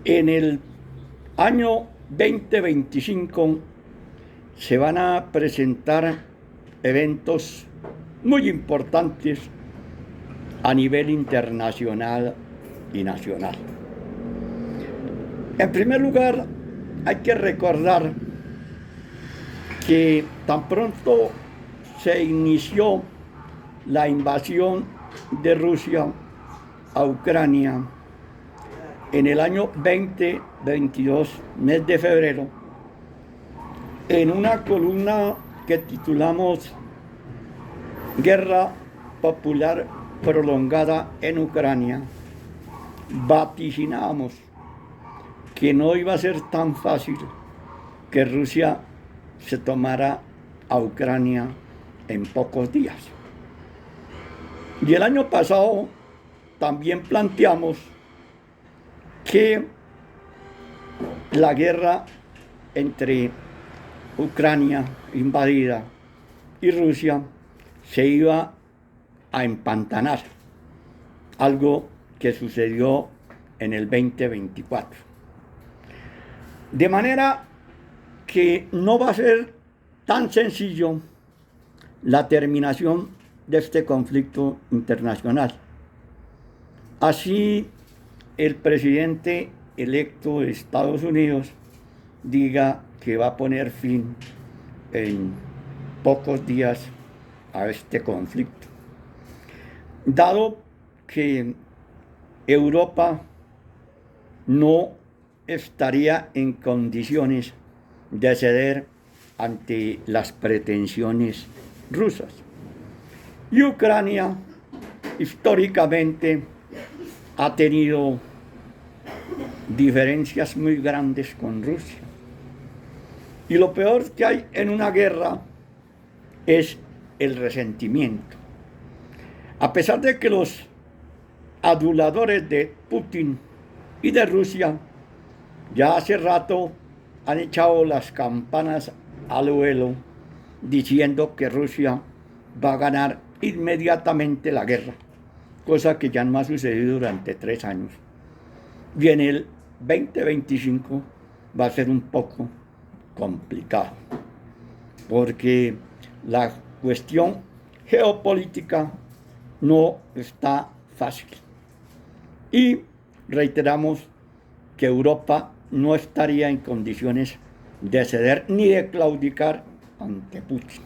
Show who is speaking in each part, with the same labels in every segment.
Speaker 1: En el año 2025 se van a presentar eventos muy importantes a nivel internacional y nacional. En primer lugar, hay que recordar que tan pronto se inició la invasión de Rusia a Ucrania en el año 2022, mes de febrero, en una columna que titulamos Guerra Popular Prolongada en Ucrania, vaticinábamos que no iba a ser tan fácil que Rusia se tomara a Ucrania en pocos días. Y el año pasado también planteamos que la guerra entre Ucrania invadida y Rusia se iba a empantanar, algo que sucedió en el 2024. De manera que no va a ser tan sencillo la terminación de este conflicto internacional. Así, el presidente electo de Estados Unidos diga que va a poner fin en pocos días a este conflicto. Dado que Europa no estaría en condiciones de ceder ante las pretensiones rusas. Y Ucrania históricamente ha tenido diferencias muy grandes con Rusia. Y lo peor que hay en una guerra es el resentimiento. A pesar de que los aduladores de Putin y de Rusia ya hace rato han echado las campanas al vuelo diciendo que Rusia va a ganar inmediatamente la guerra, cosa que ya no ha sucedido durante 3 años. Y en el 2025 va a ser un poco complicado, porque la cuestión geopolítica no está fácil. Y reiteramos que Europa no estaría en condiciones de ceder ni de claudicar ante Putin.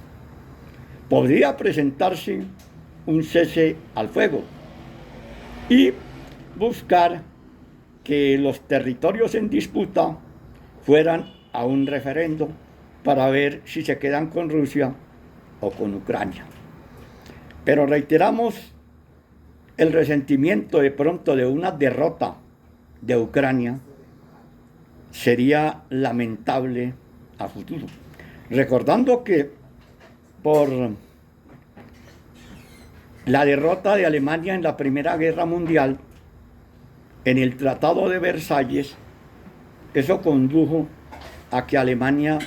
Speaker 1: Podría presentarse un cese al fuego y buscar que los territorios en disputa fueran a un referendo para ver si se quedan con Rusia o con Ucrania. Pero reiteramos el resentimiento de pronto de una derrota de Ucrania sería lamentable a futuro. Recordando que por la derrota de Alemania en la Primera Guerra Mundial, en el Tratado de Versalles, eso condujo a que Alemania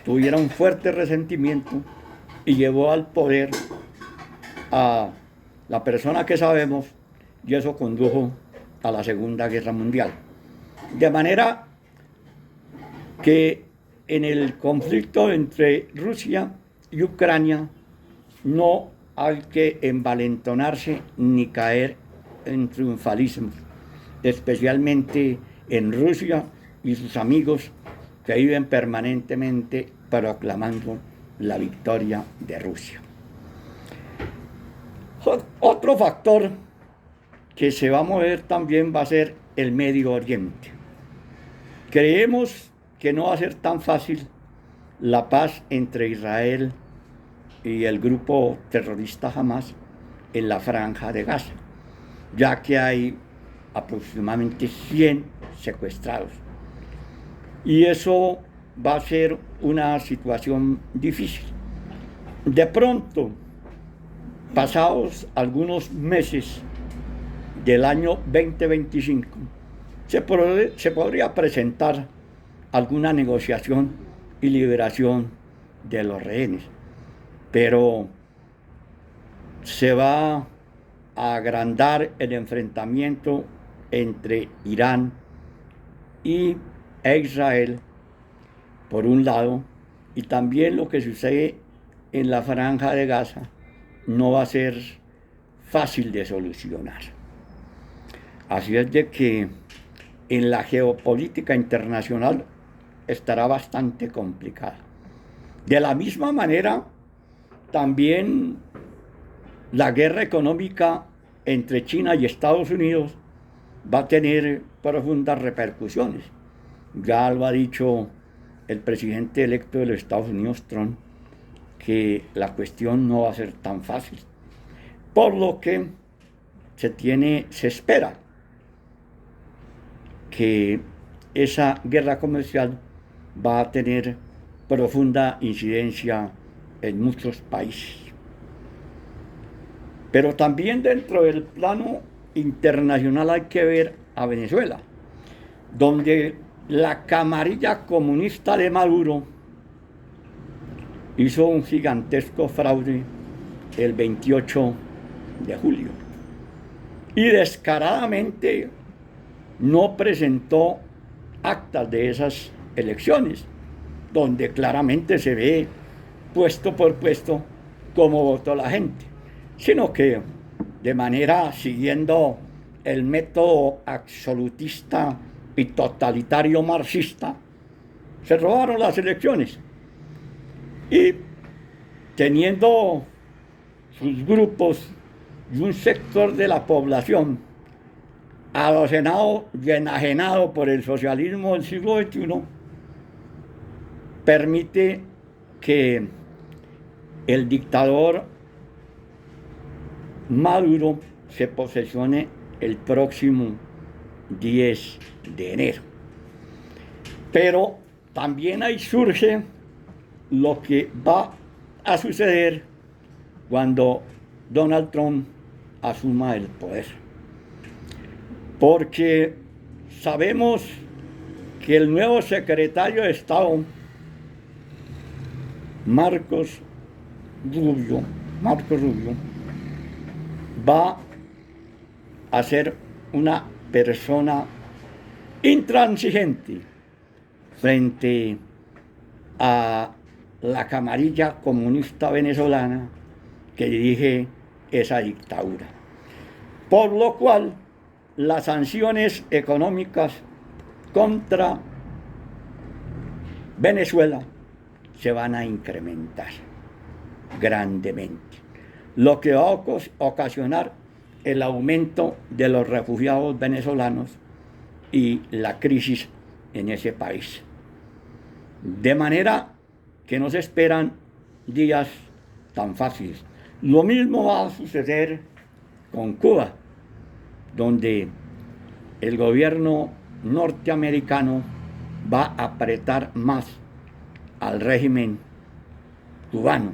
Speaker 1: tuviera un fuerte resentimiento y llevó al poder a la persona que sabemos, y eso condujo a la Segunda Guerra Mundial. De manera que en el conflicto entre Rusia y Ucrania no hay que envalentonarse ni caer en triunfalismo, especialmente en Rusia y sus amigos que viven permanentemente proclamando la victoria de Rusia. Otro factor que se va a mover también va a ser el Medio Oriente. Creemos que no va a ser tan fácil la paz entre Israel y el grupo terrorista Hamas en la franja de Gaza, ya que hay aproximadamente 100 secuestrados. Y eso va a ser una situación difícil. De pronto, pasados algunos meses del año 2025, se podría presentar alguna negociación y liberación de los rehenes, pero se va a agrandar el enfrentamiento entre Irán e Israel, por un lado, y también lo que sucede en la Franja de Gaza no va a ser fácil de solucionar. Así es de que en la geopolítica internacional estará bastante complicada. De la misma manera, también la guerra económica entre China y Estados Unidos va a tener profundas repercusiones. Ya lo ha dicho el presidente electo de los Estados Unidos, Trump, que la cuestión no va a ser tan fácil. Por lo que se espera que esa guerra comercial va a tener profunda incidencia en muchos países. Pero también dentro del plano internacional hay que ver a Venezuela, donde la camarilla comunista de Maduro hizo un gigantesco fraude el 28 de julio y descaradamente no presentó actas de esas elecciones, donde claramente se ve puesto por puesto cómo votó la gente, sino que de manera siguiendo el método absolutista y totalitario marxista, se robaron las elecciones y teniendo sus grupos y un sector de la población adocenado y enajenado por el socialismo del siglo XXI, permite que el dictador Maduro se posesione el próximo 10 de enero. Pero también ahí surge lo que va a suceder cuando Donald Trump asuma el poder. Porque sabemos que el nuevo secretario de Estado, Marco Rubio, va a ser una persona intransigente frente a la camarilla comunista venezolana que dirige esa dictadura. Por lo cual, las sanciones económicas contra Venezuela se van a incrementar grandemente, lo que va a ocasionar el aumento de los refugiados venezolanos y la crisis en ese país. De manera que no se esperan días tan fáciles. Lo mismo va a suceder con Cuba, donde el gobierno norteamericano va a apretar más al régimen cubano,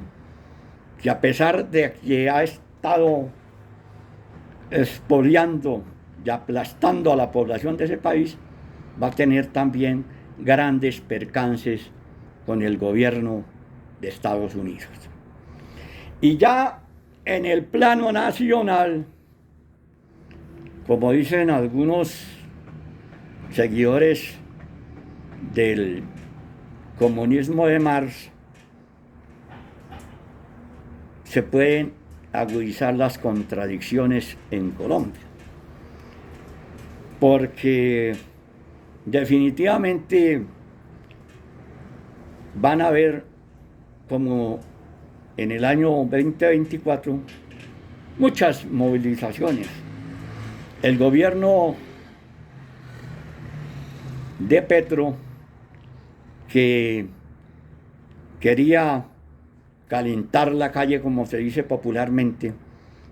Speaker 1: que a pesar de que ha estado expoliando y aplastando a la población de ese país, va a tener también grandes percances con el gobierno de Estados Unidos. Y ya en el plano nacional, como dicen algunos seguidores del comunismo de Marx, se pueden agudizar las contradicciones en Colombia, porque definitivamente van a haber, como en el año 2024, muchas movilizaciones. El gobierno de Petro, que quería calentar la calle, como se dice popularmente,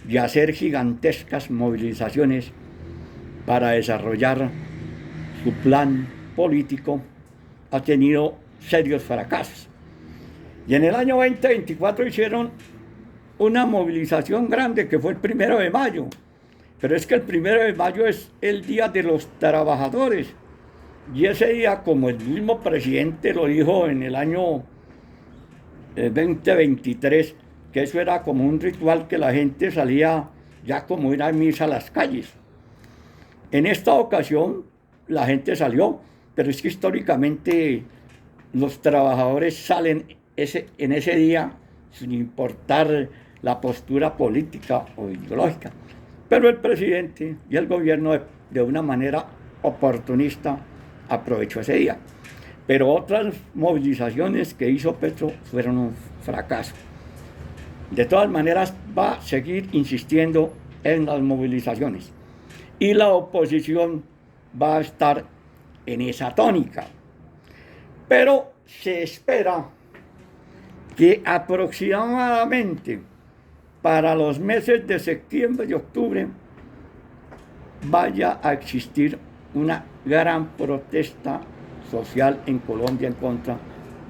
Speaker 1: y hacer gigantescas movilizaciones para desarrollar su plan político, ha tenido serios fracasos. Y en el año 2024 hicieron una movilización grande, que fue el 1 de mayo. Pero es que el 1 de mayo es el Día de los Trabajadores. Y ese día, como el mismo presidente lo dijo en el año 2023, que eso era como un ritual, que la gente salía ya como ir a misa a las calles. En esta ocasión la gente salió, pero es que históricamente los trabajadores salen en ese día sin importar la postura política o ideológica. Pero el presidente y el gobierno de una manera oportunista aprovechó ese día. Pero otras movilizaciones que hizo Petro fueron un fracaso. De todas maneras, va a seguir insistiendo en las movilizaciones. Y la oposición va a estar en esa tónica. Pero se espera que aproximadamente para los meses de septiembre y octubre vaya a existir una gran protesta social en Colombia en contra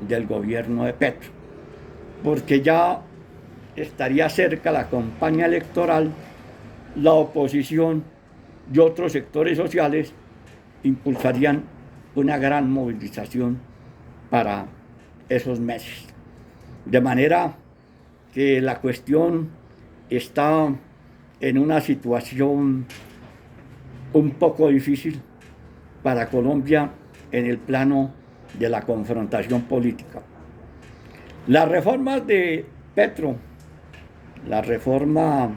Speaker 1: del gobierno de Petro, porque ya estaría cerca la campaña electoral, la oposición y otros sectores sociales impulsarían una gran movilización para esos meses. De manera que la cuestión está en una situación un poco difícil para Colombia en el plano de la confrontación política. Las reformas de Petro, la reforma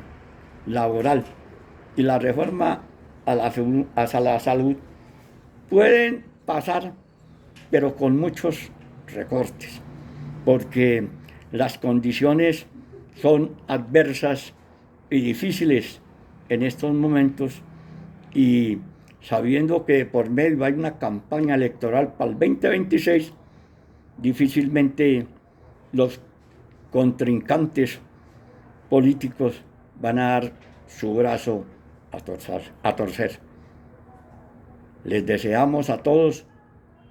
Speaker 1: laboral y la reforma a la salud pueden pasar, pero con muchos recortes, porque las condiciones son adversas y difíciles en estos momentos, y sabiendo que por medio hay una campaña electoral para el 2026, difícilmente los contrincantes políticos van a dar su brazo a torcer. Les deseamos a todos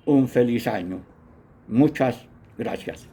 Speaker 1: un feliz año. Muchas gracias.